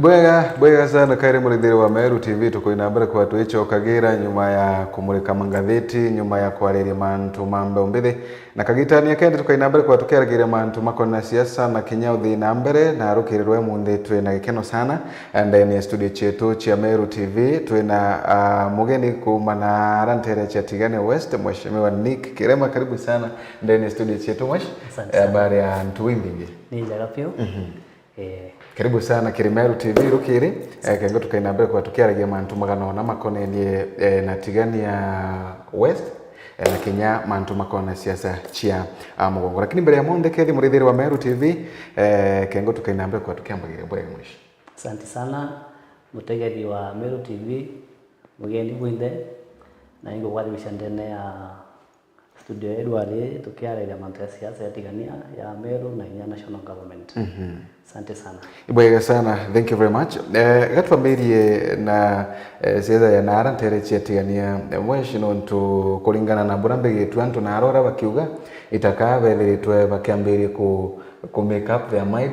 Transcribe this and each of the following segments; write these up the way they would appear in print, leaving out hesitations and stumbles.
Bwega sana kaire murithiri wa Meru TV tukoina mbere kwa twicho kagira nyuma ya kumurika mangatheti nyuma ya kwariria mantu mambe umbithi na kagitania kende tukoina mbere kwa tukeragira mantu makona siasa na kinya uthi na mbere na rukirirwe munthi twina gikeno sana ndani ya studio chetu cha Meru TV twina mugeni kuma na rantere cha Tigania West mheshimiwa Nick Kirema, karibu sana ndani ya studio chetu mwesh. Habari ya ntu wingi ni njega pio. Karibu sana kiri Meru TV rukiri kengo tukaina mbere kwa tukiaragia mantu magano na makonenie na Tigania West na kinya mantu makona siasa chia mugongo, lakini mbere ya monde kethi murithiri wa Meru TV kengo tukaina mbere kwa tukiambagira bwe mwishi. Asante sana mutegeri wa Meru TV mugeni bwinde na ingo wali bishandene ya studio yetu wale tukiaragia mantu ya siasa ya Tigania ya Meru na ya national government. Asante sana. Bwega sana, thank you very much. Gatwambirie na siasa ya nara ntere cia Tigania mweshi nontu kuringana na burambe gitu antu na arora bakiuga itakabethiritwe bakiambirie ku make up their mind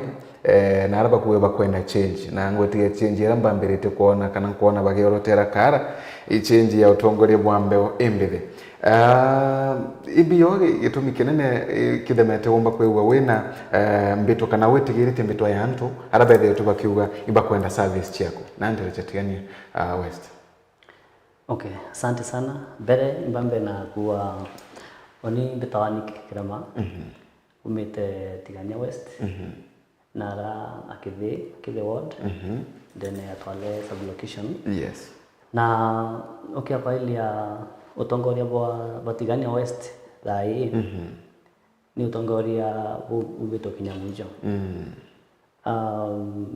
na araba kuwe bakwenda change na ngwetie change era mbambirite kuona kana kuona bagiorotera kara I change ya utongoria bwambeo imbithi ibio gitumi kinene kithemete womba kwewa wina mbito kana wetigirite mbito ya antu arabethe tubakiuga iba kwenda service chiako na ndere cha Tigania West. Okay, asante sana. Bere mbambe na kuwa oni betawani Kirema umite Tigania West nara akithi ward then atwale sub location. Yes. Na okay hapa ili ya utongoria bwa Tigania West thai ni utongoria ubito kinyamujo.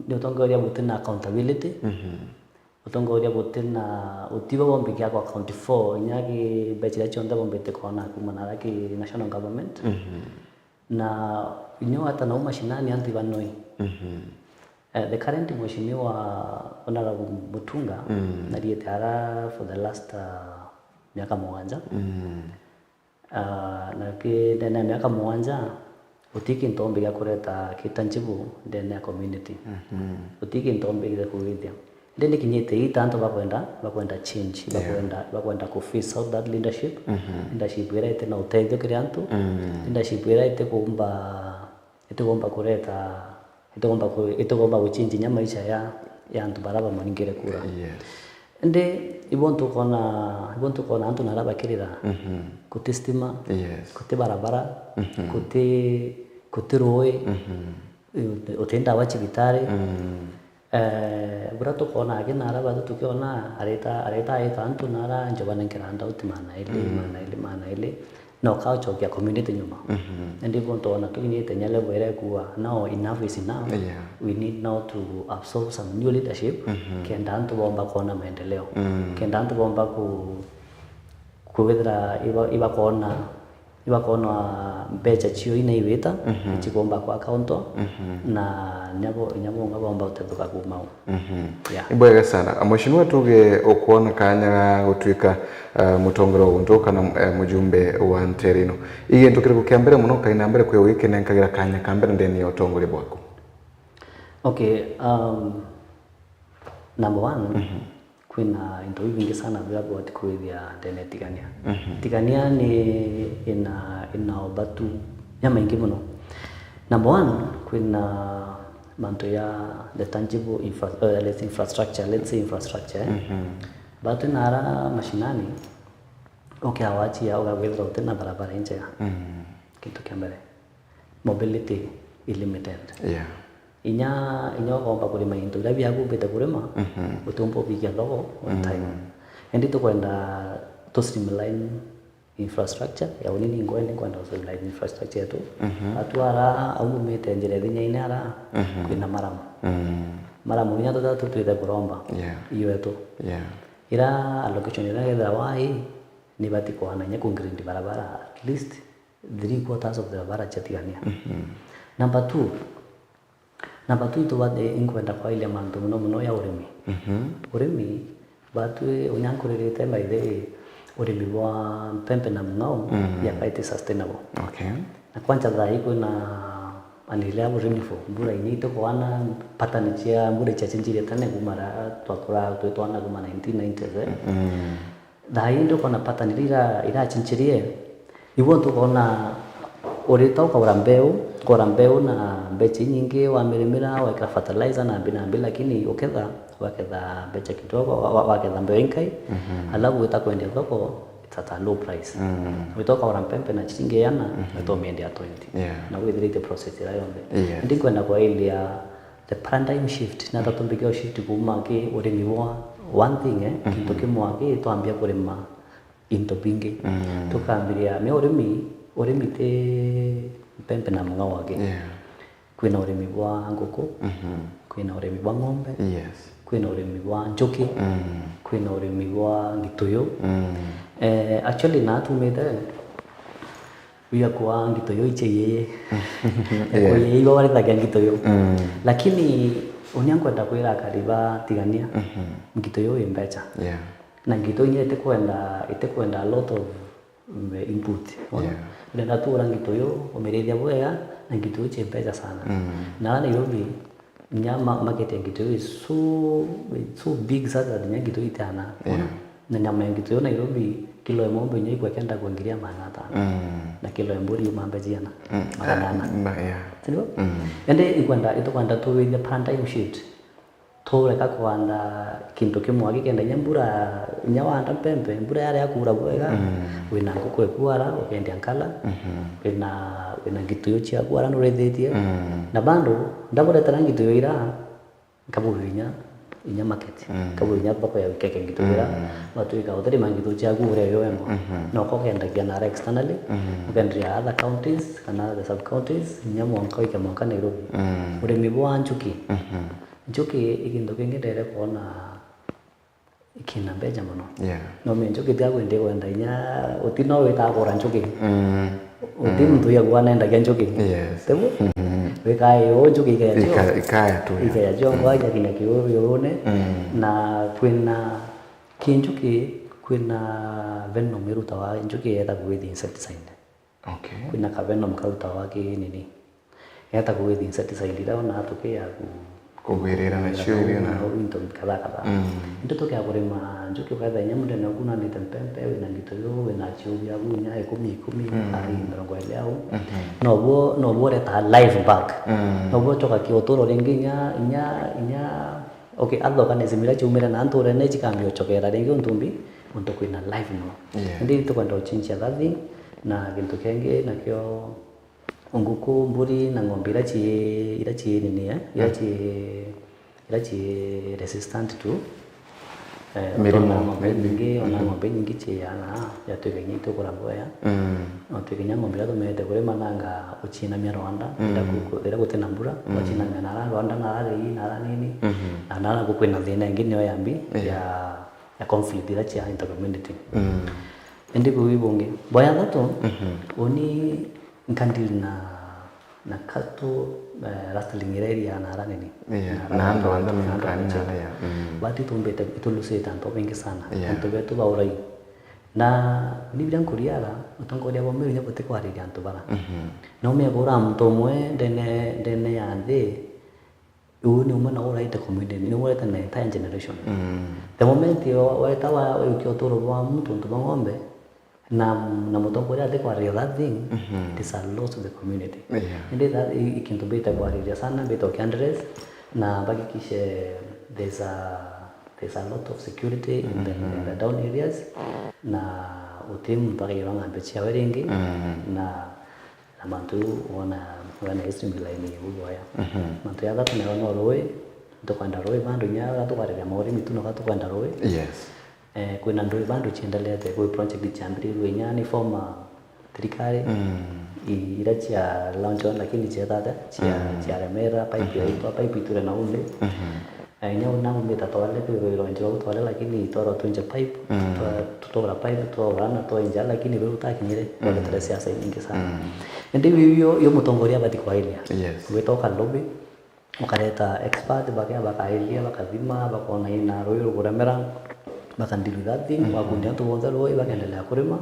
Ni utongoria butina accountability. Utongoria butina utiba bombe kya kwa county 4 nyagi bechira chonda bombe te kona kumanara ki national government. Na inyo hata na mashinani anti banoi. The current mheshimiwa Honorable Mutunga na dietara for the last miaka mwanja na kidene miaka mwanja utiki ntombe ya kureta kitanjibu ndene ya community utiki ntombe ya kuwithia ndene kinyete itanto bakwenda change bakwenda ku face out that leadership leadership era ite na uteithio kiriantu leadership era ite kuomba kureta itogomba kuchinji nya maisha ya antu baraba maningire kura. Ende ibontu kona antu naraba kirira kutistima kuti barabara kuti roe utenda wachi bitare burato kona age naraba tukiona areta antu nara njobana nkiranda utimana ile no culture ya community nyuma. Ende ibontu ona tukinyete nyale bwere kuwa now enough is enough. We need now to absorb some new leadership kenda antu bomba kuona maendeleo kenda antu bomba kuwethera iba kuona mbecha chio ina iweta chigomba kwa akaunto na nyabo ngabomba utebuka kumao. Ibwega sana mheshimiwa tuge okuona kanya gutwika mutongoro untoka na mujumbe wa nterino iye ndukire kukiambere muno kaina mbere kwe wiki nenkagira kanya kambere ndeni ya utongore bwako. Okay, number one kuna into vingi sana vya watu kuwithia ndene Tigania. Tigania ni ina obatu nyama ingi muno. Number one kuna manto ya the tangible infrastructure batu nara mashinani okay awachi ya ugawethra utena barabara njega kitu kiambere mobility limited inya gomba kulima into ila byagu beta kulima utumpo bikia logo on time and to kwenda to streamline infrastructure ya unini ngwende kwenda streamline infrastructure yetu atwara au mete njere thinya inara kwina maramu nya to twithe kuromba iyo yetu ira allocation ira getha wai ni bati kwana nya kungrindi barabara at least 3/4 of the barabara cha Tigania. Number 2 to bade inkwenda kwa ile mantu muno ya urimi. Urimi batu unyankuririte maithe urimi wa pempe na mngao ya kaite sustainable. Okay. Na kwanza dhai kuna anilea burimifu mbura inito kwana pattern chia mbura cha chinjire tane kumara twakora twetwana kuma 1990s dai ndo kona pattern ira chinchirie iwo to kona orita kora mbeu na mbechi nyingi wa mirimira wa fertilizer na binambi lakini waketha mbecha kidogo waketha mbeu inkai alafu itakwenda thoko at a low price. We talk about pempe na chinge yana to mende ya 20. Na we the process ila yombe. Ndiko na kwa ile ya the paradigm shift na tatumbikio shift kuma ke urimi wa one thing kintu kimwe ke twambia kurima into bingi. Tukambiria me urimi te pempe na mga wake. Kwina urimi wa nguku. Kwina urimi wa ng'ombe. Kwina urimi wa njuki. Kwina urimi wa ngituyo. Actually na tumete uya kwa ngitoyo icheye kwa hiyo wale tagia ngitoyo lakini unyankwenda kwira kariba tigania ngitoyo imbecha na ngitoyo nye itekwenda a lot of input ndio tu ora ngitoyo umeredia bwega na ngitoyo chembecha sana na Nairobi nyama market ya ngitoyo is so big sasa ngitoyo itana na nyama ngitoyo Nairobi kilo ya ng'ombe yenyewe kwa kenda kuingilia maana na kilo ya mburi umambe jiana maana sio ende ikwenda tu ile paradigm shift to reka kwanda kintu kimwe gikenda nyambura nyawanda pempe mbura yale yakura bwega wina nguku ekwara ukenda nkala wina ngituyo chia kwara no rethetie na bando ndabura tarangituyo ira kabuhinya inya market kabuhinya bako ya keke ngituira watu ikaudhari mangitu cha gure yoembo no ko kenda kiana externally ukendria other counties kana the sub counties nyamo nkoika mwaka Nairobi urimi bwa njuki ikindo kingedere kuona ikina beja muno no me njuki tyago inde kwenda inya utino witagura njuki utimtu ya gwana nda njuki tebo wekai ojo ikaya tu ikaya jongo aja kina kione na kwina kinjuki kwina venom iruta wa njuki eta kuwithi insecticide kwina ka venom karuta wa ki nini eta kuwithi insecticide ira na atuke ya kugwirira na shuri na into kada into toke akurima njuki kwa nyama ndena kuna ni tempempe na ngitoyo na chubia gunya 10 ari ndongo eleo no bo reta live back no bo toka kiotoro renginya inya okay adho kana zimira chumira na antore ne chikambio chokera rengi ntumbi unto kwina live no ndi to kwenda uchincha dathi na kintu kenge na kyo nguku mburi na ng'ombe irachi nini irachi resistant to mirimo mingi ona ng'ombe nyingi chiana ya tugenyi to kuramboya tugenya ng'ombe ya tumete kure mananga uchina mia Rwanda ira gutena mbura uchina mia Rwanda na na nini na kukwena thina ngine yambi ya conflict irachi ya inter community ndi kuibonge boya thato oni nkandil na kato rastlingireria na raneni na ndo anda mkani na ya bati tumbeta ituluse tanto bengi sana tanto betu baurai na ni bidan kuriala utongoria bombe nya bote kwari yanto bara no me bora mto mwe dene yande uni umana ora ita community ni ora ta entire generation the moment yo waitawa ukiotoro wa mtu ngombe na mutongoria de kwa that thing it is a loss to the community and that ikinto beta kwa ria sana beta candidates na bakikishe there's a lot of security in the down areas na utim bagiranga becha weringi na mantu wana extreme line ugoya mantu ya that na roe to kwenda roe bandu nya to kwa ria mori mituno to kwenda roe kuna ndoi bandu chiendelea te kwa project chambiri wenyani forma trikari iracha launch on lakini chedada chia remera pipe iture na ule nya una umeta tole kwa launch out wale lakini toro tunje pipe tutora pipe tutora na to inja lakini wewe utakinyire kwa teresa sasa nyingi sana ndio yo mutongoria bati kwa ile wetoka lobby ukareta expert baka ilia bakadhima bakona ina royo kuremera bakandili that thing wakundi watu wonza loi wakaendelea kurima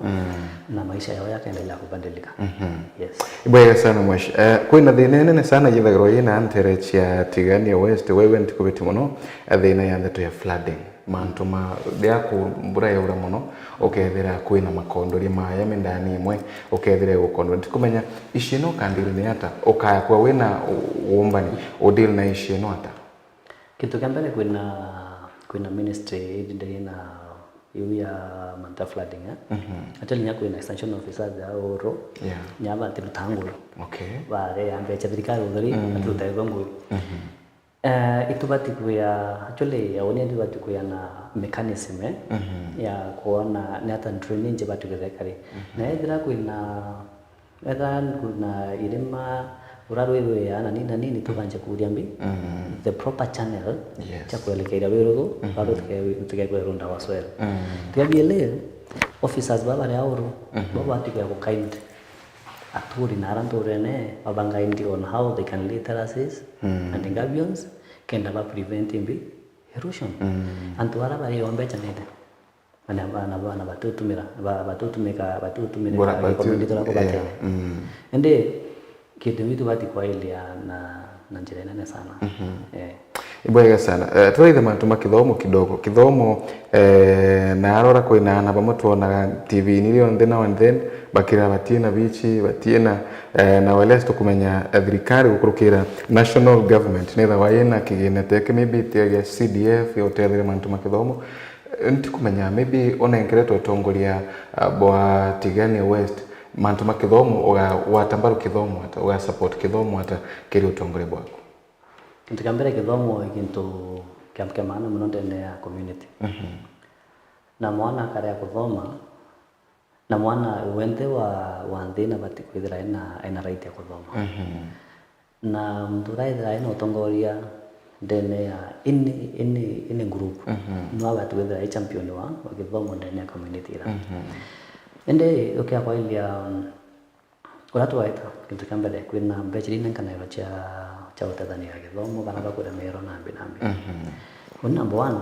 na maisha yao yakaendelea kubadilika. Yes. Ibwega sana mwashi. Kwina thina nene sana yithagirwo yina antere cia Tigania West wewe ntikubiti muno thina ya ndeto ya flooding. Mantuma ndiaku mbura yaura muno ukethira kwina makondori maya mindani imwe ukethira gukondo ndikumenya ishino kandiri ni ata ukaya kwa wina umbani udil na ishino ata kitu kambele kwina ministry ndiri na iu ya manta flooding ateli nyako ina extension officer za oro nyaba tirutangulo bare ambe chathirikari uthari atutaithongo itubati kuya actually yaone ndibati kuya na mechanism ya kuona ni hata training je batu gethekari na ethira kuna irima urarwewe ya nini tubanje kuria mbi the proper channel cha kuelekea wero bado tukekwe runda waswele tuyabiele officers baba ya oro baba atiku ku kind aturi narantorene babanga indi on how they can lay terraces and gabions kenda ba preventing erosion antuara bari yombe chanete bana batutumira community la kubate ende kitu vitu bati kwa ile na njira nene sana ibwega sana twaithe mantuma kithomo kithomo na arora kwina na bamutwona TV nilio ndena and then bakira batina bichi batina na wales tukumenya thirikari gukurukira national government netha wayena kigene teke maybe tia CDF yotethire mantuma kithomo ntikumenya maybe onengeretwo tongoria bwa Tigania West mantuma kithomo watambaru kithomo ata wa support kithomo ata kiri utongore bwako kintu kambere kithomo kintu kiamke maana muno ndene ya community na mwana kare ya kuthoma na mwana wende wa ndina bati kwithira ina right ya kuthoma na mtu raithira ina utongoria ndene ya ini group no watu withira champion wa kithomo ndene ya community ra ende okay kwa ile kuratu waita kintu kambere kwina mbechirina kana cha utadhani ya kithomo kana bakura mero na binambi number 1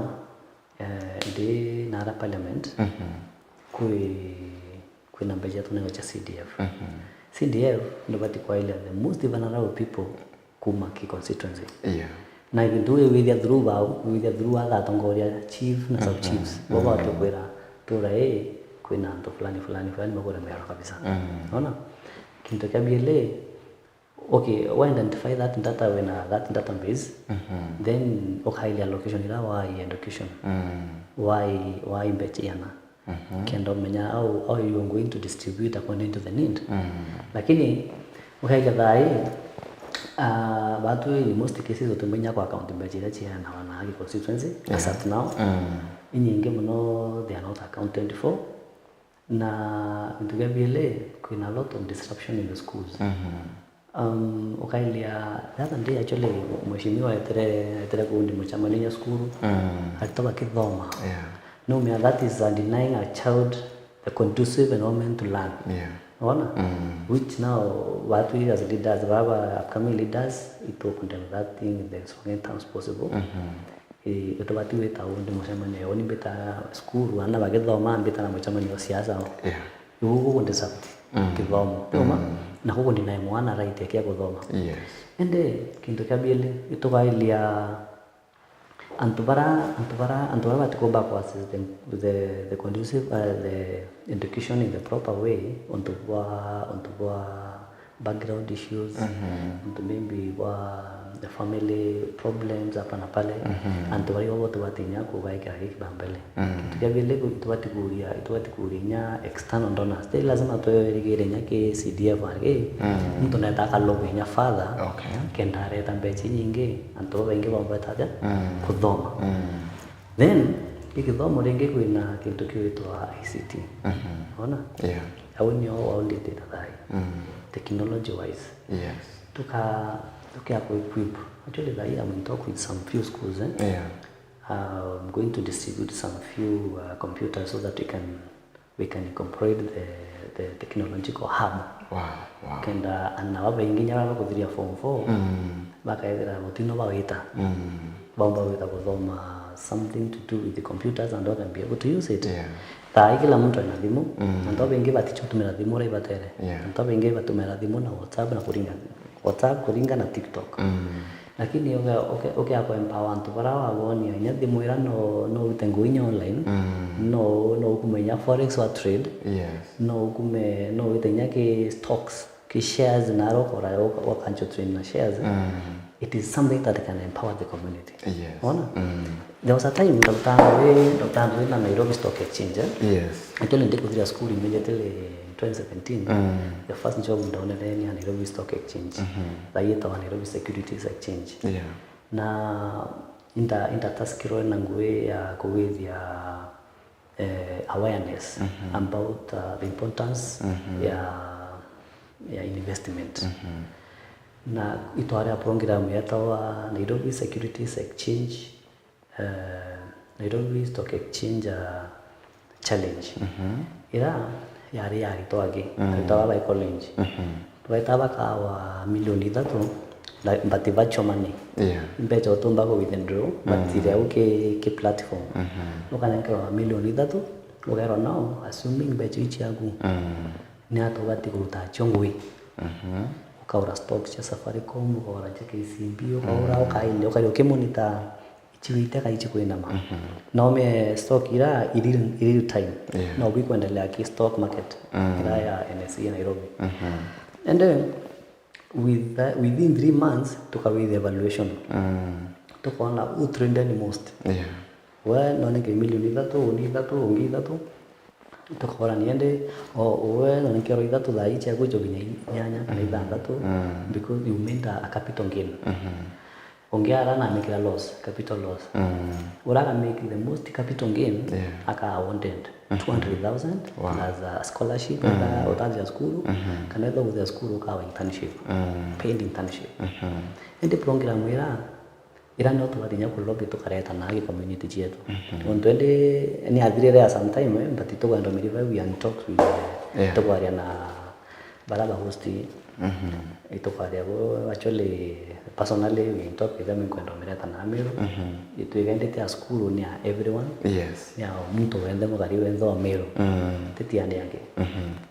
ndi nara parliament kwina mbeja tunayo cha CDF CDF ndo bati kwa ile the most vulnerable people kuma ki constituency na ibindu with the through other tongoria chief na sub chiefs baba tukwira tura kwina ndo fulani bakura mero kabisa unaona kintu kabiele okay why identify that data when that database then okay ile allocation ila why education why mbechiana kendo menya how you are going to distribute according to the need lakini okay kadai batu in most cases utumenya kwa account mbechira chia na wana constituency as at now inyinge muno they are not accounted for na ndugabile kuna a lot of disruption in the schools ukailia that day actually mheshimiwa etere kundi mchamaninya school alitoka kithoma no me that is denying a child the conducive environment to learn unaona which now what we as leaders baba upcoming leaders ito condemn that thing in the strongest terms possible utobati weta undi mchamaninya oni beta school wana bagethoma mbeta na mchamaninya siasa yugo kundisapti kithomo toma na huko ndinaye mwana right yake ya kuthoma ende kintu kabile itogailia antubara batikomba kwa system the conducive the education in the proper way onto background issues onto maybe the family problems hapa na pale antubari wote watinya kubaika kibambele tukabile itwatikuria external donors they lazima toyoregere nyake CDF ake mtu nataka logo nya father kendare tambechi nyingi anto wengi wambataga kuthoma then ikithomo renge kwina kintu kiitwa ICT unaona au ni all the data technology wise tukia equip actually I'm talk with some few schools I'm going to distribute some few computers so that we can incorporate the technological hub kenda anawaba inginya baba kuthiria form 4 bakaethera mutino bawita bomba wita kuthoma something to do with the computers and all and be able to use it. Kila mtu ana thimũ na ndio wengi batichutumira thimũ rai batere. Ndio wengi batumira thimũ na WhatsApp kuringa na TikTok. Lakini okay hapo empower antu bara wagonia nya thimũ ira no utenguinya online. No kumenya forex or trade. No utenya ke stocks ke shares na rokora wakancho trade na shares. It is something that can empower the community. There was a time Dr. na Nairobi Stock Exchange. Actually ndikuthira school immediately in 2017. The first job ndone ni Nairobi Stock Exchange. Baita Nairobi Securities Exchange. Na taskiro na ngwe ya kuwithia awareness about the importance ya investment. Na itware program yatawa Nairobi Securities Exchange, Nairobi Stock Exchange challenge. Ira yari twage tawa by college. Twaitaba kawa milioni 3 but virtual money. Mbecho tumba go withdraw but ile ke platform. Ukanenka milioni 3 ugero now assuming becho ichi yangu. Ni atobati kuruta chongwe. Ukaura stocks ya Safaricom, ukaura cha KCB, ukaura ukainde ukario monitor ichiwite kaichi kwenda ma. Na me stock ira real time. Na ukiendelea ki stock market ira ya NSE Nairobi. And then within 3 months tukawe the evaluation. Tukaona who trended most. Wewe naona ke milioni 3 ungi 3 tukora niende wewe na nikero idatu dai cha kujo nyanya kana idatu because you made a capital gain. Ongea na make a loss, capital loss. Uraga make the most capital gain aka wanted 200,000 as a scholarship na utaja school kana ndo with school ukawa internship paid internship. Ende program ira no tuwadinya kulobi tukareta na community yetu. Ontwende ni adire ya sometime but ito ndo miliva we and talk with to kwaria na baraba hosti. Ito kwaria go actually personally we talk with them kwenda mereta na amiro. Ito igende ya school ni everyone. Ya mtu wende mugari wendo amiro. Tetiane yake.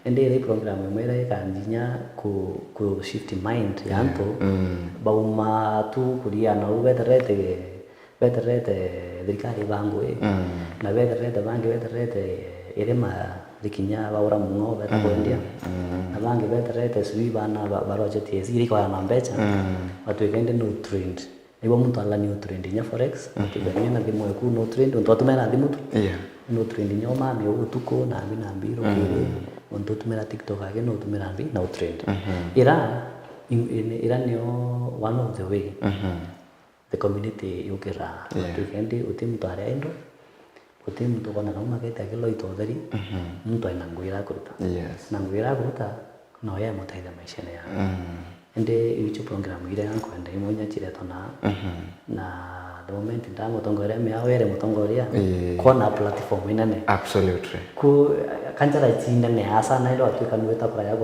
Ende ile program mwera ikanjinya ku shift mind ya mtu bauma tu kuria na ubeterete thirikari bangu na beterete bangi beterete irema likinya baura mungo betakwendia na bangi beterete sui bana baroje tiesi iri kwa na mbecha watu ikende no trend nibo mtu ala new trend nya forex tukanya na dimo ku no trend ndo tumera dimo tu no trend nyoma me utuko na mina mbiro kile ndo tumera TikTok age no tumera mbi no trend ira nio one of the way the community yukira tukende utimutare endo utimtu kona kama kete akilo itodhari mtu ainanguira kuruta nanguira kuruta no ya mutaida maisha ya ende icho program ile yanko ende imonya chireto na the moment ndamo tongoria me awere mutongoria kona platform inane absolutely ku kanjara chinde asa na ilo atuka nueta kuraya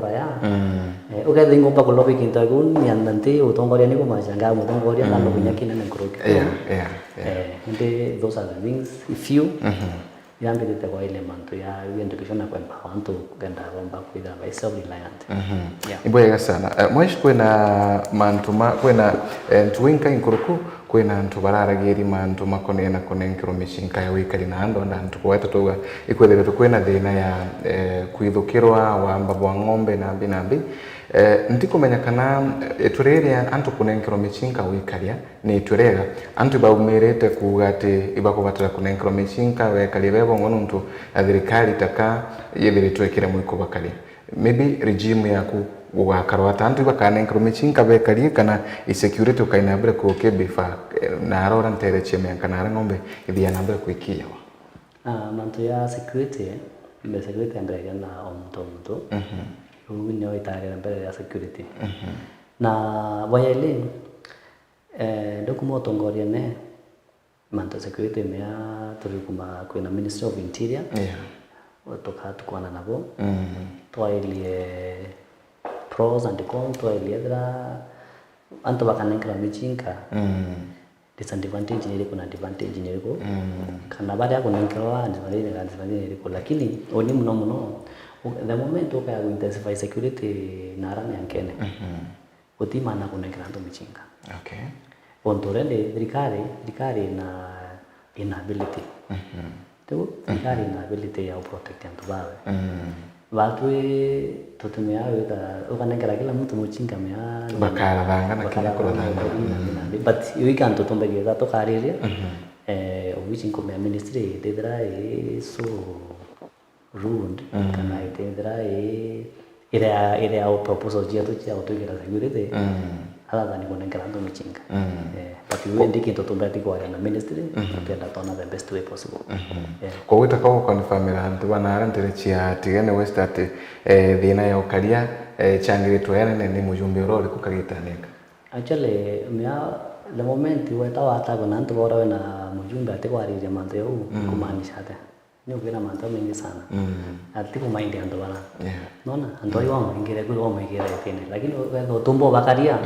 uga dingo pa kulobi kinta gun yanante utongoria ni kumashanga mutongoria na lobinya kinane kuroki ende those are the things if you yambe de kwa ile manto ya education na kwa mpango ganda bomba kuida by self reliant iboyega sana mweshi kwena mantuma kwena tuwinka inkuruku kwena ntubararageri mantu makonena konenkiro mishinka ya wikari na ando ndantu kweta toga ikwethere tukwena thina ya kwithukirwa wamba bwa ng'ombe nambi ndikumenya kana etureria antu kunenkiro mishinka wikaria ni turega antu baumerete kugate ibakubatira kunenkiro mishinka wekaria bebo ngonuntu athirikari taka yethire twekire mwiko bakari maybe regime yaku ugakarwata antu bakanenkiro mishinka bekaria kana insecurity ukaina bere ko kebifa na arora ntere cheme kana ng'ombe ithia na bere kuikia mantu ya security mbere na omto uno itare mbere ya security na wayele dokumo tongoria ne manto security mea turikuma kwena Ministry of Interior watoka tukwana nabo twaelie pros and cons twaelie dra anto bakanenkira michinka disadvantage niliku na advantage niliku kana baada ya kunenkerwa niliku lakini oni mno the moment ukaya intensify security na arani yankene utimana kunenkera ndo michinga okay ontorende rikari na inability tu rikari na ability ya protect antu bawe watu tutumia wita ukanengera kila mtu mchinga mea bakara banga na kila kula danga but you can to tombe geza to kariria which in ministry dedra so rude kana dedra ire au proposal jia tu chia utugira security ala dani kunengera ndo mchinga but you ndiki to tombe tiko na ministry tenda tona the best way possible kwa wita kwa confirmira antu bana ntere chia tigene west at thina ya ukaria changiritwa yana ni mujumbe rori kukagitaneka actually the moment weta wata kuna antu bora na mujumbe atikwarire manto yo kumaanisha ate ni ukira manto mengi sana atiku mind antu bana nona antu ayo ngire ku wa mwigire tene lakini wewe tumbo bakaria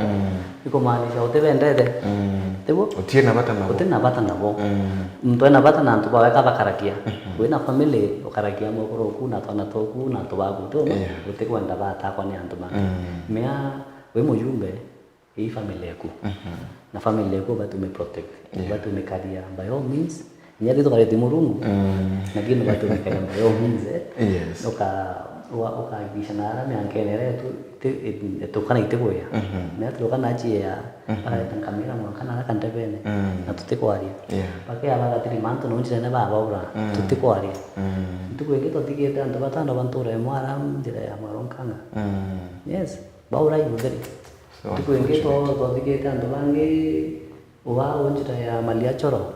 ikumaanisha utebendete tebo utiena bata nabo mtu ena bata na antu baweka bakarakia wena family ukarakia mokoro ku na tona toku na to bagu to utikwenda bata kwa ni antu bana mea we mujumbe hii family yako na family yako bado umeprotect bado umekaria by all means nyadi to kare timurungu lakini bado umekaria by all means yes uka gisha na ankenere tu kana itegoya na tu kana chia para kamera mo kana kanta bene na tutekwari pake aba gatiri manto no nchire na baba ura tutekwari tukwenge to tigete ando batanda bantura mwara ndire ya maronkanga yes baura yuderi tukwenge to tigete ando bange uwa onjira ya malia choro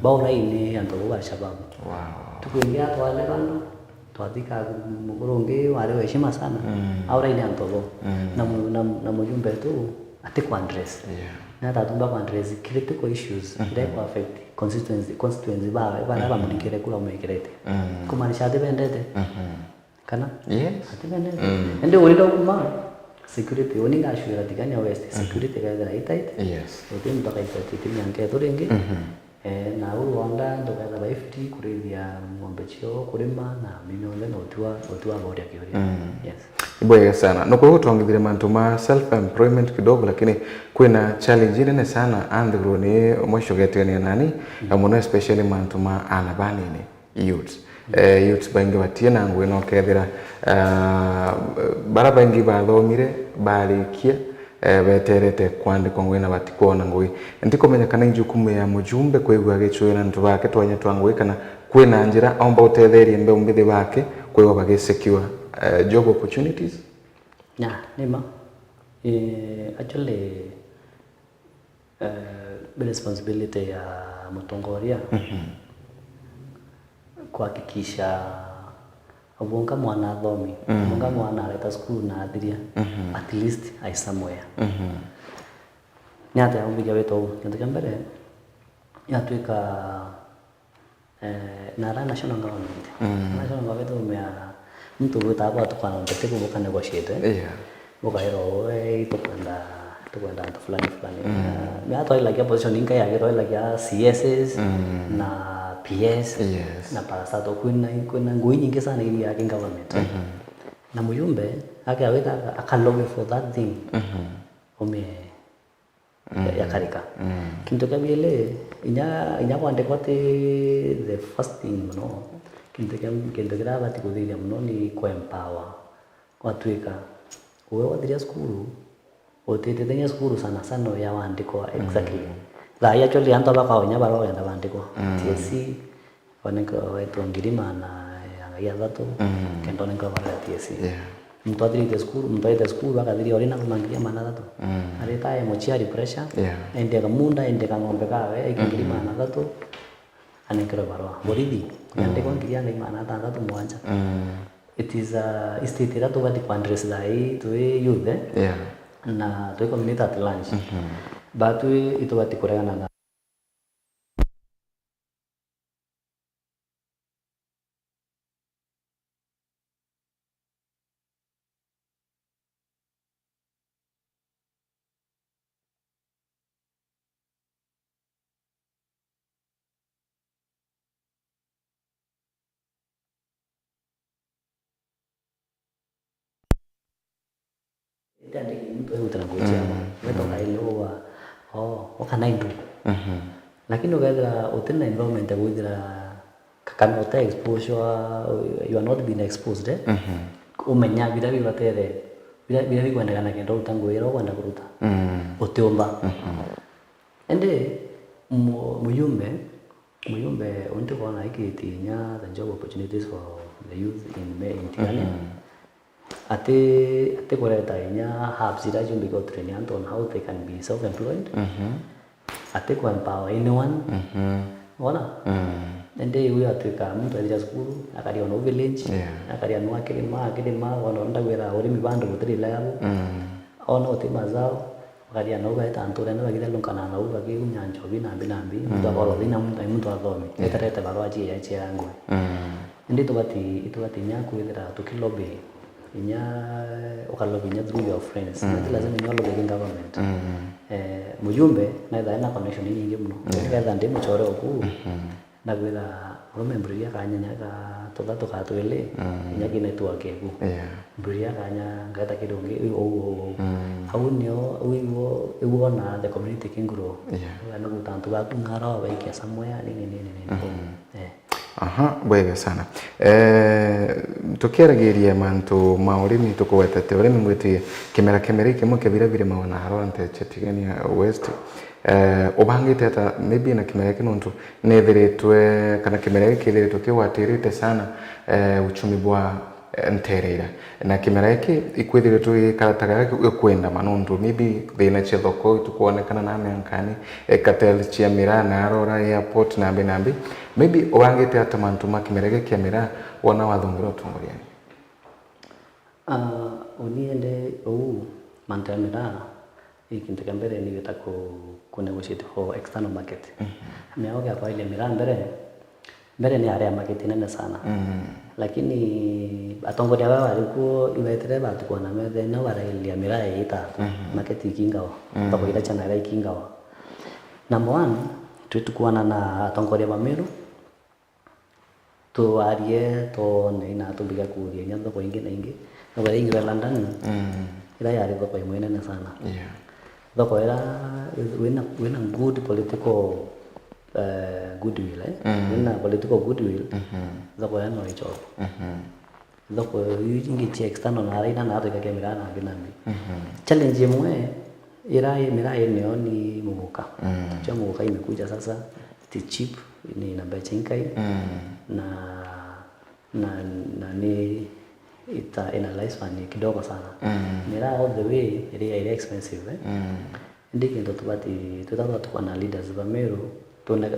baura ini ando uwa shababu tukwenge atwale bando twathika mugoronge wale heshima sana aura ile antobo na mujumbe tu atikwa address na tatumba kwa address critical issues that affect constituency bana munikire kula umekirete kumaanisha atibendete kana yes atibendete ndio ulito kuma security oninga ashura tiganya west security kaza itaite yes utim mpaka itaite tinyange turingi na uonda ndokaza ba FT kurithia ng'ombe chio kurima na mimi onde no tuwa bodi ya kiori yes iboye sana no kwa tuongezile mantu ma self employment kidogo lakini kuna challenge nene sana andro ni mwisho getene nani amuno especially mantu ma anabani ni youth youth bangi batie na ngwe no kethira baraba ngi bathomire barikia beterete kwandikwa ngwe na batikona ngwe ndiko menya kana injukumu ya mujumbe kwegwa gichwira ntu bake twanya twangwe kana kwina njira omba utetherie mbe umbithi bake kwegwa bagesecure job opportunities nema actually the responsibility ya mutongoria kuhakikisha abunga mwana thomi abunga mwana aleta school na athiria at least I somewhere nyata ya umbiga wetu kintu kya mbere yatwika na national government national government umea mtu butaba tukana ndeteko boka negotiate bokairo tukwenda ndo fulani na hata ile position inga ya gero ile ya CSS na PS na parasato kuna ngui nyingi sana ili ya government na mujumbe akaweka akalobe for that thing ya karika kintu kabile inya kwandikwa the first thing no kintu graba tikudhiria mno ni ku empower watuika wewe wadhiria skulu otetethenya skulu sana sana ya waandikwa exactly la ya choli anta baka onya baro ya bandikwa TSC waneka wetu ngirima na ya dhatu kendo neka bara TSC mtu adiri skulu bakadhiria orina kumangiria mana dhatu aleta emochiari pressure ende kamunda ende kangombe kawe ikingirima na dhatu anekero barwa borithi yande kwa ngiria na imana dhatu mwanja it is state that over the countries lai to youth na to community at lunch batu itu bati kurana na ndandiki mtu utana kuchia wewe toka ile wakana indu lakini ukaethira utena environment ya kuithira kana uta exposure you are not being exposed umenya bila bibatere bila bikwendekana kendo utangwira kwenda kuruta utiumba ende muyumbe unti kona ikitinya the job opportunities for the youth in Tigania ate kuleta inya hubs ira jumbi go training on how they can be self-employed ate ku empower anyone ona ende huyo atuika mtu alija school akaria no village akaria no akilima wanaenda wera uri mibando mutiri labo ona uti mazao akaria no gaita antura no bagida lunkana na uba ki unyanjo binambi mtu akolo bina mtu athomi etarete barua ji ya yangu ende tubati nyaku ira tukilobe inya ukalobe nya through your friends lazima nyolo be government mujumbe na ina connection nyingi mno kaza ndi muchore oku na gwira rememberia kanya ka toka twele nyagi network eku bria kanya ngata kidonge au nio uwo na the community can grow na gutantu ba ngara wa ikia somewhere nini bwega sana tukiragiria mantu maurimi tukwetete urimi mwiti kimera kimwe kibira bire mawana haronte chetigania west ubangite ata maybe na kimera kinontu nethiritwe kana kimera kithiritwe kiwatirite sana uchumi bwa nterera na kimera iki ikwithiritwe karataga kwenda manontu maybe thina chethoko tukuonekana na meankani katel chia mira na arora airport nambi maybe ubangite ata mantu makimera kimera wona wathungira utunguriani uniende mantamira ikintu kambere ni bita ku negotiate for external market meoga kwa ile mira mbere ni area market nene sana lakini atongoria baba walikuwa iwetere batu kwa na methe na waraelia mira ita market ikingawa bako ila chana ila ikingawa number 1 tutukwana na atongoria bamiru to arie to nina tubiga kuria nyando kwa ingi na wale ingi London ila yari bako imwene sana thoko ira wina good political goodwill wina political goodwill thoko ya no icho thoko yingi che external na ina na atoka kemira na binambi challenge mwe ira eneo ni mubuka cha mubuka imekuja sasa it's cheap ni namba chenkai na ni ita analyze fani kidogo sana mira all the way ile expensive ndiki ndo tutaba na leaders ba meru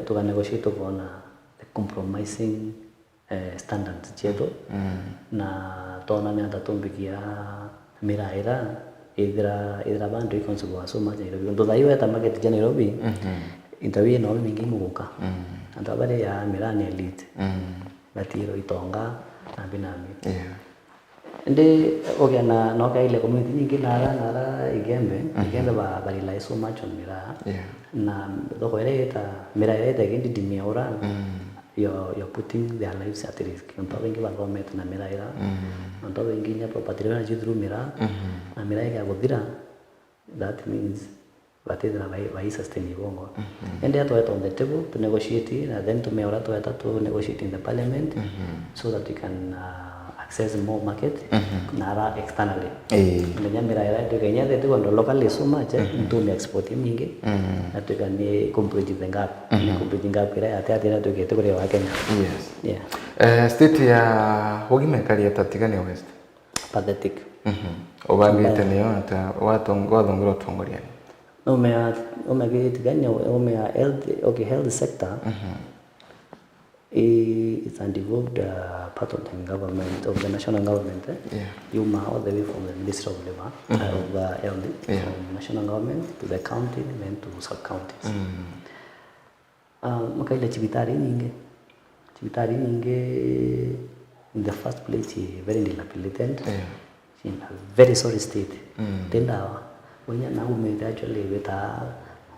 tuka negotiate kuona the compromising standards cheto na tona ni ata tumbikia mira idra bandu ikonsuwa so much ile ndo daiwa ta market ya Nairobi interview no mingi muka ndo bare ya mira ni elite batiro itonga na binami ende ogana noka ile community nyingi nara igembe ba rely so much on mira na doko eta mira eta gendi dimiora you're putting their lives at risk nto wengi ba government na mira ira nto wengi nya property na jidru mira na mira ya godira that means batidra vai sustain ibongo ende ato on the table to negotiate and then to meora to negotiate in the parliament so that we can access more market nara externally ndenya mira ira tukenya tetu ndo locally so much to export mingi na tukani complete the gap complete gap ira ate tukete kure wa Kenya state ya hogime kali atatigania west pathetic obangite niyo ata wathongiro tongoriani umegitigania health sector it's undeveloped part of the government, of the national government. You are all the way from the Ministry of Labor, of the LD, from national government to the county, then to sub-counties. Makaila chibitari nyingi in the first place, very dilapidated, in a very sorry state. Then when you now actually with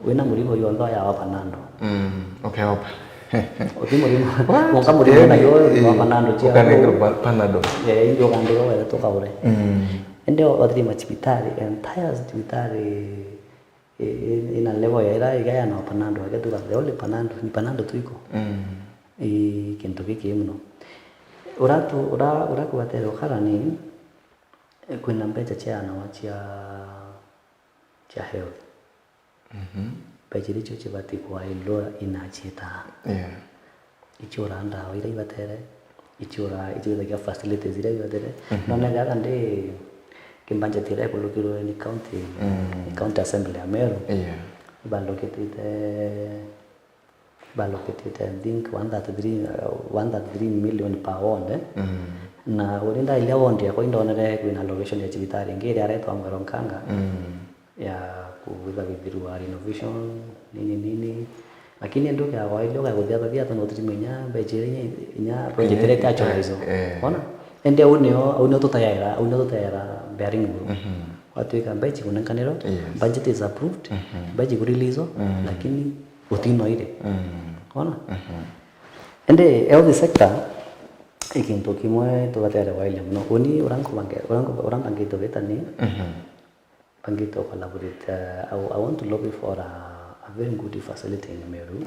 when I'm moving you are ya Fernando. Okay, hope. Mwaka murimu na yo wa Fernando chia. Ukanenga Panado. Hiyo kandego wale toka ule. ende wathiri machibitari entire hospitali ina level ya ira igaya na panando agetuga the only panando ni panando tuiko kintu giki muno uratu watero kharani kwina mbecha chiana chia health pechiri cho chibati kwa ilo inachita ichura ndawa ira ibatere ichura ya facilities ira ibatere none gaga ndi kimbanja tira kulukiro ni county assembly ya Meru ballocated I think 1.3 million per ward na urinda ile ward yako indonere kwina location ya chibitari ngiri aretwa Mweronkanga ya kuweza kuthirua renovation nini lakini ndio kwa wale kwa kuthia tono tutimenya bejere nya project rate actualize ona ende unio tutayara bearing watu ikambechi kuna kanero budget is approved budget release lakini utino ile ona ende health sector ikinto kimwe tugatera wale mno uni urango to betani pangito collaborate I want to lobby for a very good facility in Meru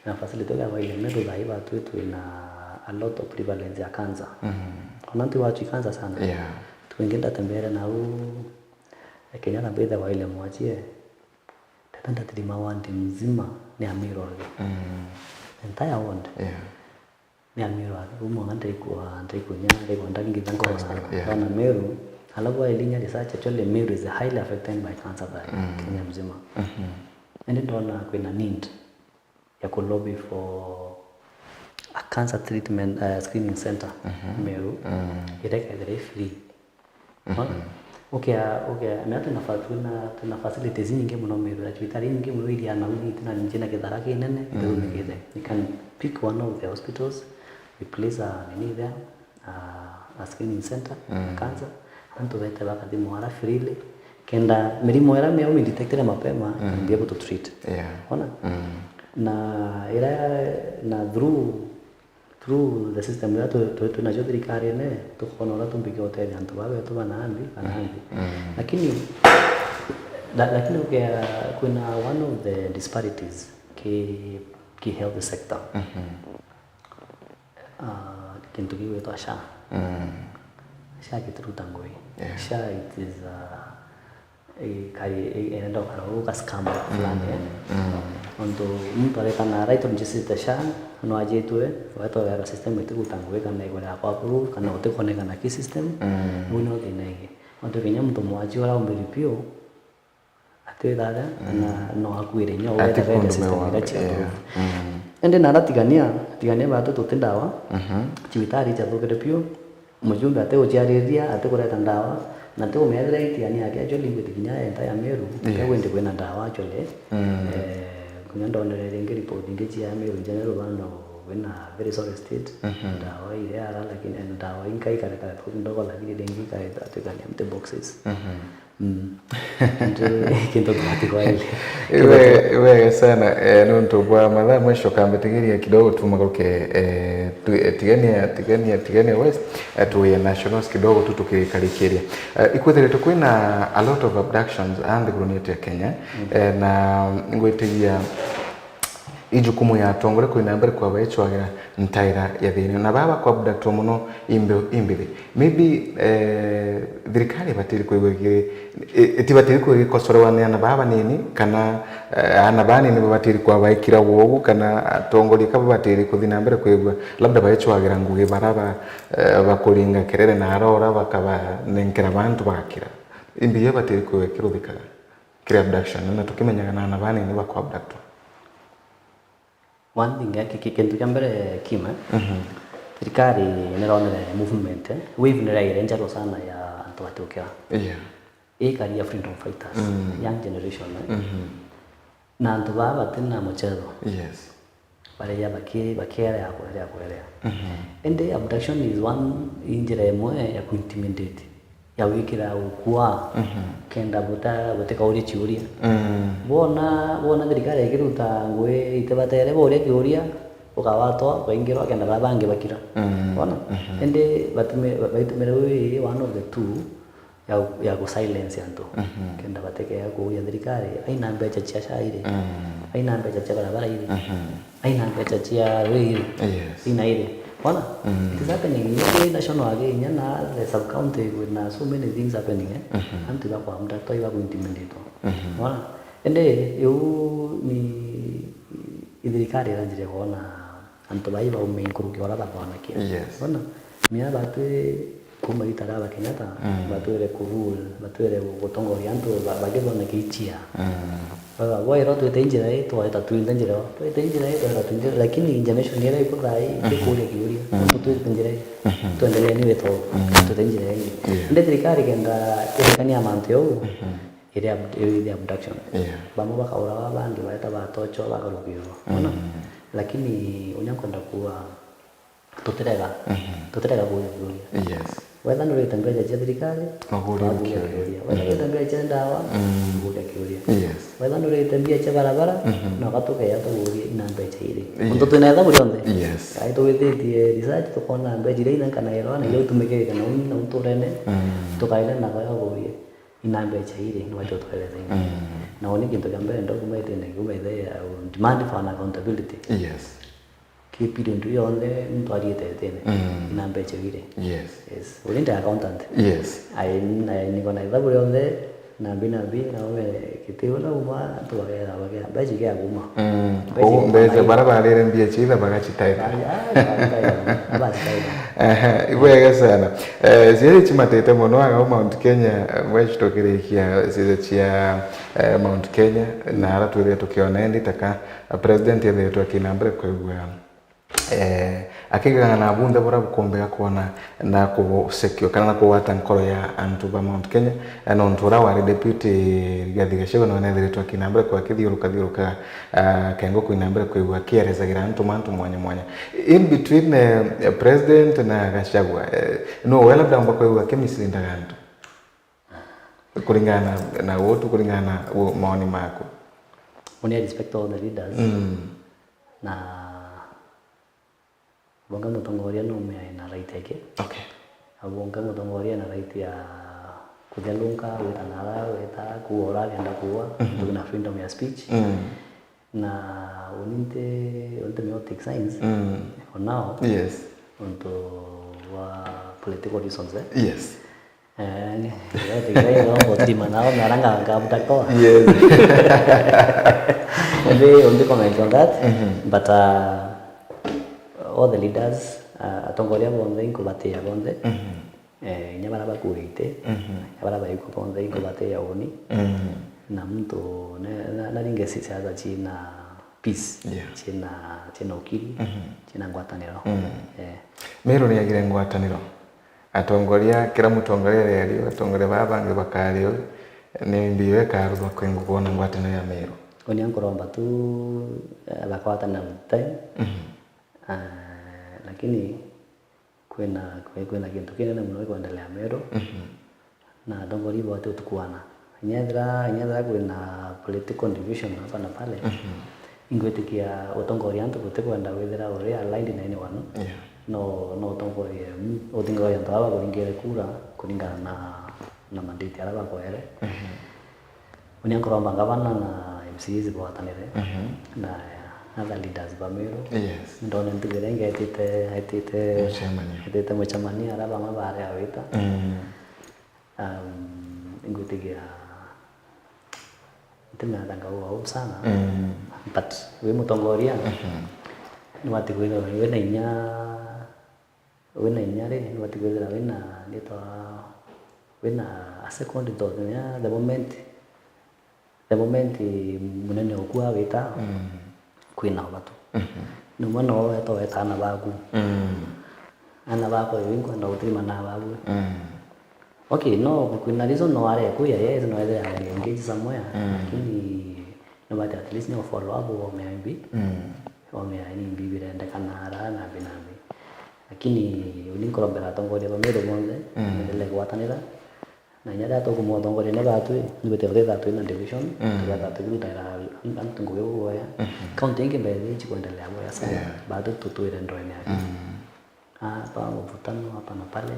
na facility ya wale Meru daiva tu ina a lot of prevalence ya cancer onantu watu cancer sana tuingenda tembea na Kenya na bedha wale mwachie tatanda tilima wandi mzima ni Amiro entire ward ni Amiro umo ngande kwa nyanga kwa ndani ngitango sana Meru alafu elinya research actually Meru is highly affected by cancer by Kenya mzima and ndona kuna need ya ku lobby for a cancer treatment screening center Meru ireka very free okay na tuna facilities nyingi mno Meru na hospitali nyingi mno ili anauli tena njina kidhara kinene ndio nikide you can pick one of the hospitals we place a there a screening center cancer antu bete bakati mwara freely kenda mirimo era meo mi detected mapema and be able to treat ona na ira na through the system ya to na jodri kare ne to konora tumbike hotel antu bawe to banambi lakini kuna one of the disparities ki health sector kintu kiwe to SHA kitutangoi SHA it is enda kwa scam fulani ndo mtu aleta right on just SHA no aje tuwe watu wa system yetu kutangoi kana iko hapo approve kana wote connect na ki system uno dinege ndo kenya mtu mwaji wala umbelipio ate dada na no akwire nyo wete wete system ira chio ende nara tigania batu tutendawa chibitari cha tukerepio mujumbe ate ujariria ate kureta ndawa na te umeelera itiani yake actually ngitikinya enta ya Meru kwende kwena ndawa actually kunya ndonere ngi report ngi ya Meru general bano wena very sorry state ndawa ile ara lakini ndawa inkai kare ndogo lakini dengi kai atukania mte boxes ndio kinto kwa ile iwe sana nonto bwa madha mwisho kambetegeria kidogo tu magaruke tigania west tuye nationals kidogo tu tukikarikiria ikwethere tukwina a lot of abductions and the Kenya na ngwetigia ijukumu ya tongore kwina mbere kwa baechwagira ntaira ya thini na baba kwa abduct muno imbe maybe thirikari batiri kwigwigire itibatiri kwigikosorwa na baba nini kana ana bani ni batiri kwa baikira wogu kana tongori kaba batiri kuthina mbere kwigwa labda baechwagira ngugi baraba bakuringa kerere na arora bakaba nenkera bantu bakira imbi ye batiri kwigikira thikaga kira abduction na tukimenyaga na ana bani ni bakwa abduct. One thing kintu kya mbere kima thirikari niraonere movement wave nirairengero sana ya antu batokera ikari ya freedom fighters young generation na antu baba tena mchezo wale ya bakera ya kuelea and abduction is one injira moya ya kuintimidate ya wikira ukua kenda buteka uri chiuria bona thirikari ikiruta ngwe itebatere bore kiuria ukawatwa baingiro kenda babange bakira bona ende batumira we one of the two ya ku silence antu kenda bateke ya ku ya thirikari aina mbecha cia shairi aina mbecha cia barabara ile aina mbecha cia rwiri ina ile ona it is happening in national again na the sub county with na so many things happening antu ba kwa mda toi ba ku intimidate ona ende yo ni thirikari ranjire kuona antu bai ba umeinkuruki ora ba kwana kia ona mia batu kuma itara ba Kenyatta batu re kurul batu re gutongoria antu bagebo na kichia baba boy ro tu tenjira to eta tu tenjira to tenjira to tenjira lakini generation ile iko dai kule kiuria tu tenjira to endelea ni weto to tenjira ndio serikali kenda kania manteo ile abduction bamu bakaura bandi baita batocho bakalukio ona lakini unyakwenda kuwa tuterega kuya whether no retembea cha serikali kuya whether retembea cha ndawa kuya whether no retembea cha barabara na katoka ya to kuya ina mbecha ile mtoto inaenda bulionde ai to wethetie research to kona mbecha ile ina kana ero na ile tumeke kana na utorene tukaile na kwa kuya ina mbecha ile ni watu tueleze na oni kintu kambere ndo kumaite ne kumaite demand for accountability kipindi ndio yonde mtu aliyetete ina mbecha ile ulinda accountant ai niko na idhabu yonde na bina na wewe kitiona uma tu wagera mbecha kia kuma ko mbecha barabara ile mbia chila bagachi taita ibwega sana zile chimatete mono aga Mount Kenya mwechitokirekia zile chia Mount Kenya na ara tuwe tukiona endi taka president yetu akinambere kwa akiga na bunda bora bukombe akona na ko sekio kana ko wata nkoro ya antu ba Mount Kenya no ntura wa deputy Rigathi Gachagua no nethiritwa kinambere kwa kithiuruka kengo kuinambere kwa kierezagira antu mantu mwanya in between president na Gachagua no wala ndamba kwa kemislinda gantu kulingana na wotu kulingana maoni mako when respect all the leaders na bonga mutongoria no me na right yake abonga mutongoria na right ya kujalunga wetanara weta kuora yanda kuwa tuna freedom ya speech na unte meotic science for now unto wa political reasons thì cái đó một team mà nó đang ngờ cả một đó only comment on that but all the leaders atongoria bonde inkubatia bonde nyamara bakurite nyamara bayiko bonde inkubatia oni na mtu na ringesi siasa china peace china ukiri china ngwataniro mero ni agire ngwataniro atongoria kila mutongoria rero atongoria babange bakario ni mbiwe karudwa kwengu kuona ngwataniro ya mero oni ankoromba tu bakwatana time lakini kwena kintu kinene muno kuendelea mero na dongori bote tukuana nyadra kwena political division hapa na pale ingwetikia utongoria antu kutekwenda withera ore aligned na anyone no utongoria utingoria antu aba kuringire kura kulingana na mandate araba kwere unyankoromba gavana na MCs boatanire na other leaders bamero ndone ntugerenge etite muchamania araba mabare awita ingutigia ntimenda ngau sana but we mutongoria ni watigwira we na inya re ni watigwira we na nito we na a second thought ya the moment munene okua wita kwina watu no mwana wetu wetana bagu ana bako wingo ndo utrima na bagu okay no kuna reason no are kuya yes no either engage somewhere lakini no but at least no follow up or maybe ni bibi rende kanara na binabi lakini ulinkorombera tongoria bamero bonde ndele kwatanira na nyada to kumo tongoria ne batu ni bete batu na division ya batu ni tara antungo yo ya county nge bele chikuendelea boya sana bado tutuire ndo ene pa mvutano hapa na pale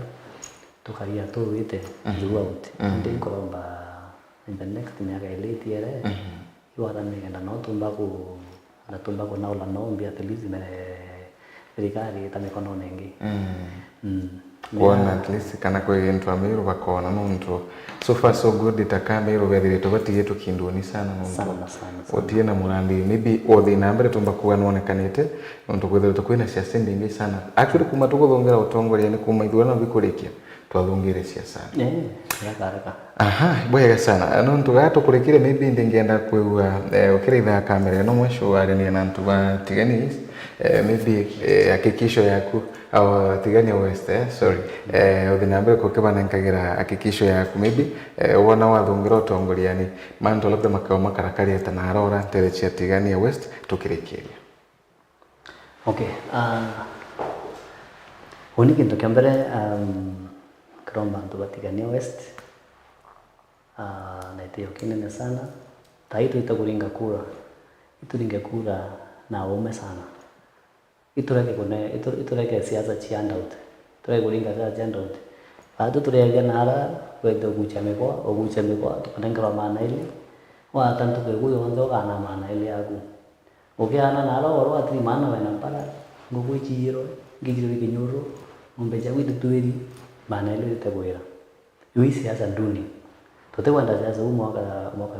tukaria tuwite throughout ndi kuromba in the next miaka ile itiere iwara nigenda no tumba ku naula nombi at least me thirikari tamikono nengi kuona at least kana kwe ntu amiru bakona nuntu so far so good itakambe iro bethire tubatiye tukindoni sana nuntu otie na murambi maybe othi nambere tumba kuwa nonekanite nuntu kwethira tukwina cia sendingi sana actually kuma tuguthongera utongoria ni kuma ithwana bikurikia twathongere cia sana raka bwega sana nuntu gatukurikire maybe ndingienda kwigua ukiritha kamera no mwisho arenia na ntu batigani maybe hakikisho yaku au tigania West udhinambere kukibanenkagira hakikisho yaku maybe wona wathungira utongoria ni manto labda makao makarakari atana arora terechia tigania West tukirikiria okay oni kintu kiambere kromba ntu batigania West na itio kinene sana taitu itakuringa kura ituringe kura na ume sana itureke siasa chi handout tureke kuringa siasa chi handout bado tureke nara wedo guchemekwa tukanengera maana ile wa tanto ke guyo ndo kana maana ile yaku okiana nara oro ati maana wena para ngugu chiro ngijiro kinyoro ngombe jawi tutuiri maana ile itakwira yui siasa nduni totekwenda siasa mwaka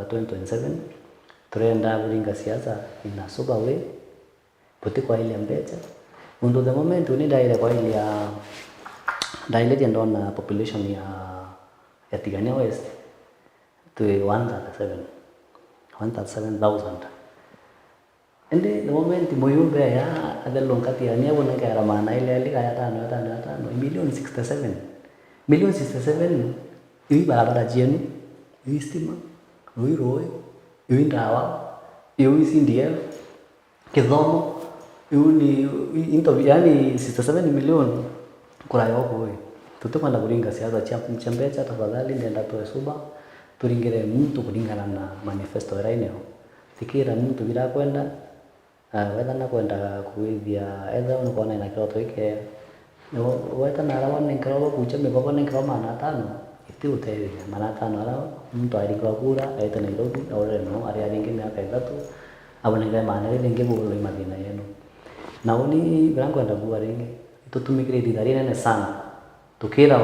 2027 turenda kuringa siasa ina super way puti kwa ile mbecha undo the moment uni daire kwa ile ya daile ndona population ya Tigania West to 137,000 and the moment moyumbe ya adalongati ya niabo na kaya ramana ile kaya tano million 67 hii barabara jenu hii stima hii roe hii ndawa hii CDF kithomo yuni into yani 67 million kurayo kwa tutukwenda kuringa siasa cha mbecha tafadhali nenda tu suba turingire mtu kulingana na manifesto ya eneo fikira mtu bila kwenda whether na kwenda kuithia either unakuona ina kiroto yake weta na rawa ni kiroto kucheme baba ni kiroto maana tano iti utewe maana tano ala mtu alinga kura aita Nairobi au no ari alingi miaka 3 abone maana ile ngebulo imadina yenu na uni branco ndabuwa ringi tutumikire didari nene sana tukira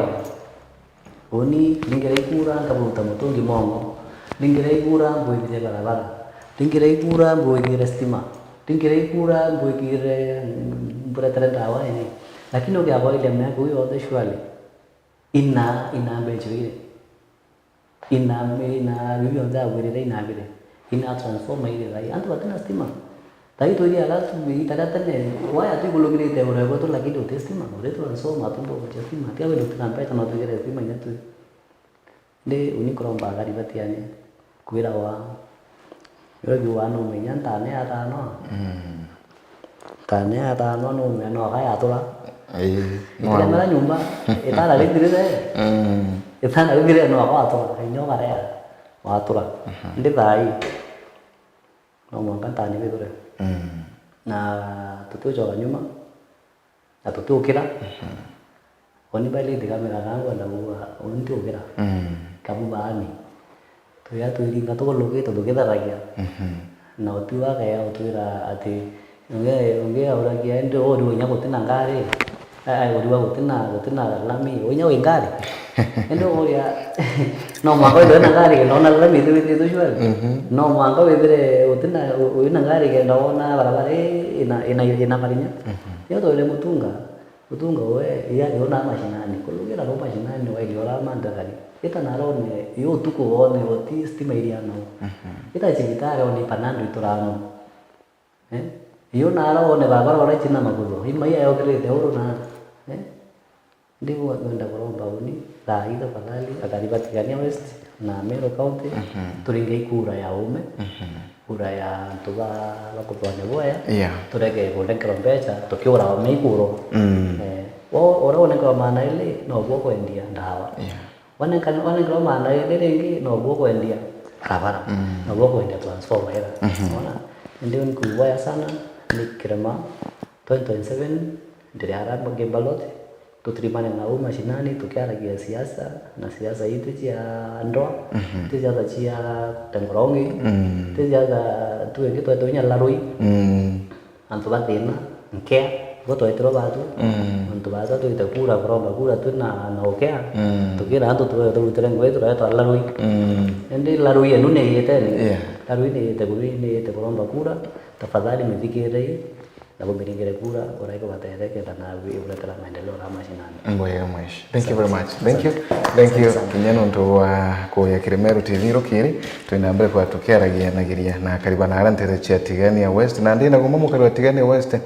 oni lingere ikura ngabuta mutungi mongo lingere ikura mbuigire barabara lingere ikura mbuigire stima lingere ikura mbuigire mbura dawa ini lakini ukiapo ile mnako huyo wote shwali ina mbecho ina bibi onda wirire ina bire ina transform ile rai antu batena stima tai tu dia ala tu itarata ne waya tu kulogire te ora go to lagi do testima ore to so matumbo ko testima tia we lutina pa tano tu gere stima nyatu de unikromba gari batiane kuira wa yo juano menyanta ne ata no me no kaya atula no mara nyumba etara legire de etana legire no ko atula inyo kare atula ndi dai no mwanga tani bidure na tutujo nyuma na tutukira oni bali dikamera nangu ndabuwa untukira kamu baani tuya tuiringa to loge to doge daragia na otua kaya otuira ati unge ahora kia ndo odu nya kutina ngari odu wa kutina lami onya wengari endo oya no mako ndo na ngari no na lami tu shwal no mako vedre kutina ngari ke ndo na barabara ina marinya yo to le mutunga we ya ona mashinani kulugira ro mashinani wa iliola mandagari ita narone yo tuko one oti stima iriano ita chigitara oni panando iturano yo naro one babara ora china magudo hima ya ogere de oro na ndiwo gwenda kuromba uni raida fadhali akaribatigania West na Meru County turinge kura ya ume kura ya tuba lokopone boya turege golden krombecha tukiura wa meikuro ora one kwa maana ile no boko endia ndawa one kwa maana ile rengi no boko endia kabara no boko endia transform era ona ndio ni kuwaya sana ni kirema 2027 ndio haraba gembalot tutribane na mashinani tukiaragia siasa na siasa hii ya ndoa tujaza chia tengorongi tujaza tuwe kitu atonya larui antu batina nkea goto etro batu antu bata tu itakura kuromba kura tu na okea tukira antu tu turengo etro eto larui ndi larui enu ne yeteni larui ne yeteguri ne yetekuromba kura tafadhali mfikire na kumbingire kura oraiko batereke na uletera maendeleo na mashinani ngoya mwesh. Thank you very much. Thank you kinyano ndo ko ya Kiremeru TV rokiri twina mbere kwa tukeragia nagiria na kariba na arantere chia Tigania West na ndina gumamu kariba Tigania West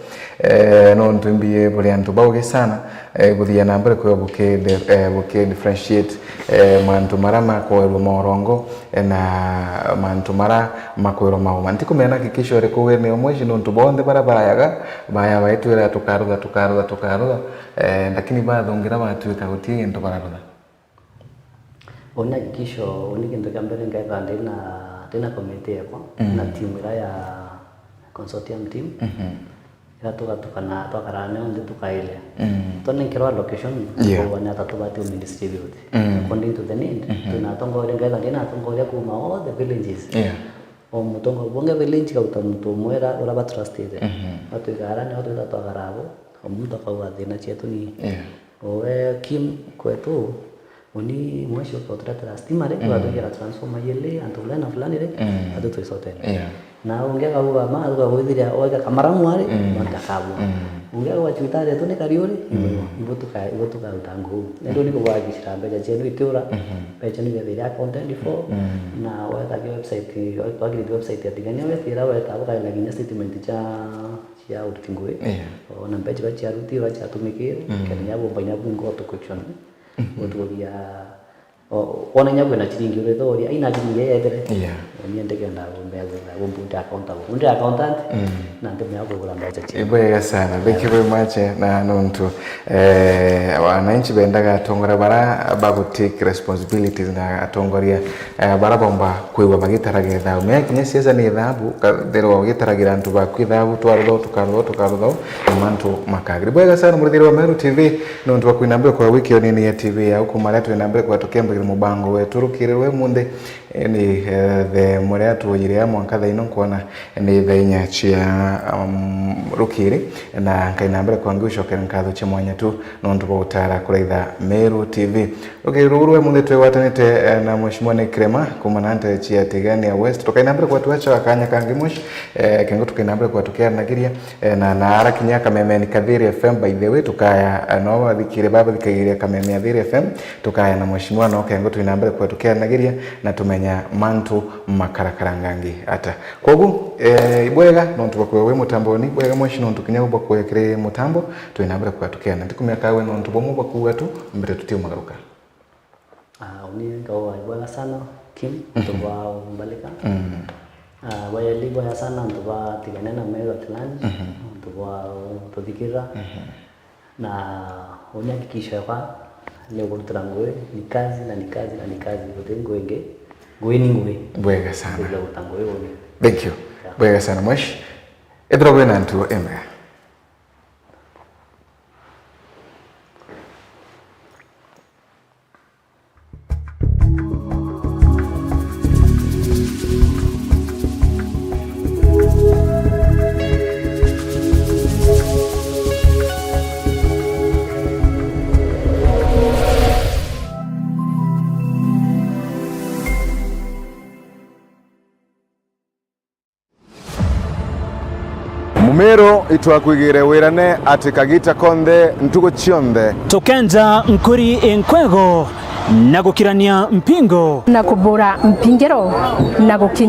no ntumbie buli antu bauge sana buthia na mbere kwa buke differentiate mantu marama ko morongo na mantu mara makwero mauma ntikumena kikisho rekuwe ne omweshi no ntubonde barabara yaga baya baitwira tukaruga lakini bathongira batuika gutie ndo barabara ona kikisho unikinto kambere ngaika ndina committee yako na timu ya consortium team ila tukana twakarane onde tukaile tone nkero location ko wana tatubati ministry build according to the need tunatongoria ngaika ndina tongoria kuma all the villages omutongo bonge village ka utamuntu mwera uraba trusted watu garani watu tatagarabo omuntu akawathina chetu ni owe kim kwetu uni mwisho kwa tratra stimare kwa tugira transformer yele antulana fulani re adu tuisote na ongea kwa ma kwa withiria oga kamaramu ari ndakabu ongea kwa chutare tune kariori ibutuka utangu ndio niko kwa kishambe chenu itura pecha ni vya content for na weka website kwa website ya Tigania West ira weka kwa laginya statement cha utingwe na pecha cha ruti wacha tumikire kenya bomba nya bungo to question oturia ona nyago na chiringi urethoria aina chiringi yedere niende kenda bombuta accountant na ndio yako kula mbacha chini ibwega sana. Thank you very much na nontu wananchi bendaga tongora bara babu take responsibilities na atongoria bara bomba kwiwa bagitaragira thabu me kinya siasa ni thabu kadero gitaragira antu ba kwithabu tukarutho mantu makagiri ibwega sana murithiri wa Meru TV nontu bakwinambira kwa wiki onini ya TV ya huko mara twinambira kwa tukembagire mubango wetu rukirwe munde ni the murea tuwire ya mwanka ino kuona ni thenya chia rukiri na kainambira kwa ngushoke nkatho cha mwanya tu nontu kwa utara kuraitha Meru TV rukirwe munde twewatanite na mheshimiwa ni Krema kumanante chia Tigania West tukainambira kwa tuacha akanya kangi mush kengo tukainambira kwa tukea nagiria na ara kinyaka memeni Kadhiri FM by the way tukaya no wathikire baba thikagiria kameme Kadhiri FM tukaya na mheshimiwa no kengo tuinambira kwa tukea nagiria na tumenya mantu makarakarangangi ata kogu ibwega nontu bakwewe mutamboni bwega mweshi nontu kinyago bakwekere mutambo tuinambira kwa tukea na ndikumya kawe nontu bomu bakuwatu mbere tutie magaruka uni kawa ibwega sana kim tuwa umbalika waya libo ya sana tuwa Tigania na Meru Atlantic tuwa tudikira na unya kikisho kwa leo kuturangoe ni kazi kutengo enge ngwe bwega sana ndio utangoe woni. Thank you bwega sana mwesh edrobe nantu embe Mumero itwakwigire wirane ati Kagita Konde ntugo chionde tukenza nkuri enkwego na gukirania mpingo na kubura mpingiro na gukinya